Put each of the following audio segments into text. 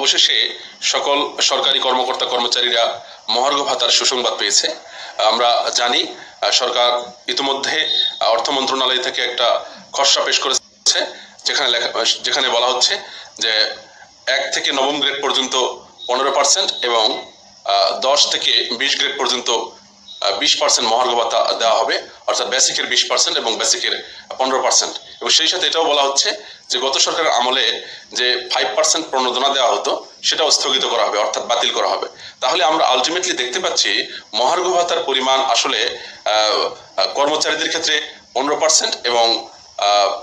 অবশেষে সকল সরকারি কর্মকর্তা কর্মচারীরা মহার্ঘ ভাতার সুসংবাদ পেয়েছে। আমরা জানি সরকার ইতিমধ্যে অর্থ মন্ত্রণালয় থেকে একটা খসড়া পেশ করেছে, যেখানে বলা হচ্ছে যে 1 থেকে 9ম গ্রেড পর্যন্ত 15% এবং 10 থেকে 20 গ্রেড পর্যন্ত 20% মহার্ঘ ভাতা দেওয়া হবে, অর্থাৎ বেসিকের 20% এবং বেসিকের 15%। এবং সেই সাথে এটাও বলা হচ্ছে যে গত সরকারের আমলে যে 5% প্রণোদনা দেওয়া হতো সেটাও স্থগিত করা হবে, অর্থাৎ বাতিল করা হবে। তাহলে আমরা আলটিমেটলি দেখতে পাচ্ছি মহার্ঘ ভাতার পরিমাণ আসলে কর্মচারীদের ক্ষেত্রে 15% এবং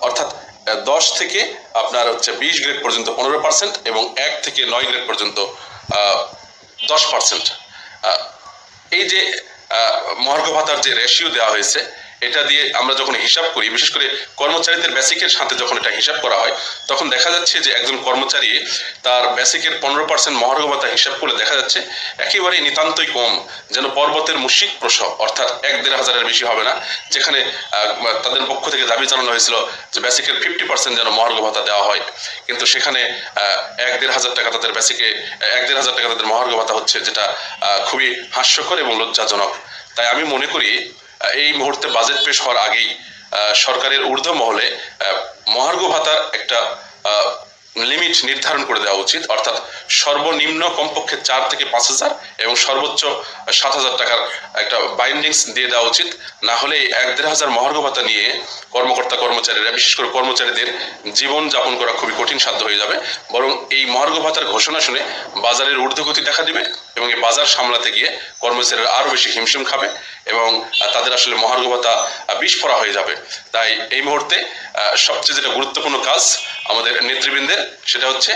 অর্থাৎ 10 থেকে আপনার 20 গ্রেড পর্যন্ত 15% এবং 1 থেকে 9 গ্রেড পর্যন্ত 10%। এই যে মহার্ঘ ভাতার যে রেশিও দেওয়া হয়েছে, এটা দিয়ে আমরা যখন হিসাব করি, বিশেষ করে কর্মচারীদের বেসিকের সাথে যখন এটা হিসাব করা হয়, তখন দেখা যাচ্ছে যে একজন কর্মচারী তার বেসিকের 15% মহার্ঘ ভাতা হিসাব করলে দেখা যাচ্ছে একেবারেই নিতান্তই কম, যেন পর্বতের মুশিক প্রসব, অর্থাৎ 1-1.5 হাজারের বেশি হবে না। যেখানে তাদের পক্ষ থেকে দাবি জানানো হয়েছিল যে বেসিকের 50% যেন মহার্ঘ ভাতা দেওয়া হয়, কিন্তু সেখানে 1-1.5 হাজার টাকা তাদের বেসিকে 1-1.5 হাজার টাকা তাদের মহার্ঘ ভাতা হচ্ছে, যেটা খুবই হাস্যকর এবং লজ্জাজনক। তাই আমি মনে করি এই মুহূর্তে বাজেট পেশ হওয়ার আগেই সরকারের ঊর্ধ্ব মহলে মহার্ঘ ভাতার একটা লিমিট নির্ধারণ করে দেওয়া উচিত, অর্থাৎ সর্বনিম্ন কমপক্ষে 4 থেকে 5 হাজার এবং সর্বোচ্চ 7 হাজার টাকার একটা বাইন্ডিংস দিয়ে দেওয়া উচিত। না হলে 1-1.5 হাজার মহার্ঘ ভাতা নিয়ে কর্মকর্তা কর্মচারীরা, বিশেষ করে কর্মচারীদের জীবন যাপন করা খুবই কঠিন সাধ্য হয়ে যাবে। বরং এই মহার্ঘ ভাতার ঘোষণা শুনে বাজারের ঊর্ধ্বগতি দেখা দিবে এবং এই বাজার সামলাতে গিয়ে কর্মচারীরা আরো বেশি হিমশিম খাবে এবং তাদের আসলে মহার্ঘ ভাতা বিস্ফোরা হয়ে যাবে। তাই এই মুহূর্তে সবচেয়ে যেটা গুরুত্বপূর্ণ কাজ আমাদের নেতৃবৃন্দের, সেটা হচ্ছে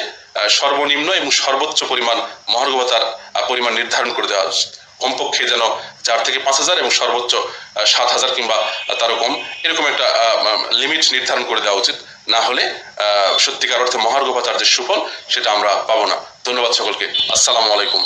সর্বনিম্ন এবং সর্বোচ্চ পরিমাণ মহার্ঘ ভাতার পরিমাণ নির্ধারণ করে দেওয়া উচিত। কমপক্ষে যেন 4 থেকে 5 হাজার এবং সর্বোচ্চ 7 হাজার কিংবা তারও কম, এরকম একটা লিমিট নির্ধারণ করে দেওয়া উচিত। না হলে সত্যিকার অর্থে মহার্ঘ ভাতার যে সুফল সেটা আমরা পাবো না। ধন্যবাদ সকলকে। আসসালামু আলাইকুম।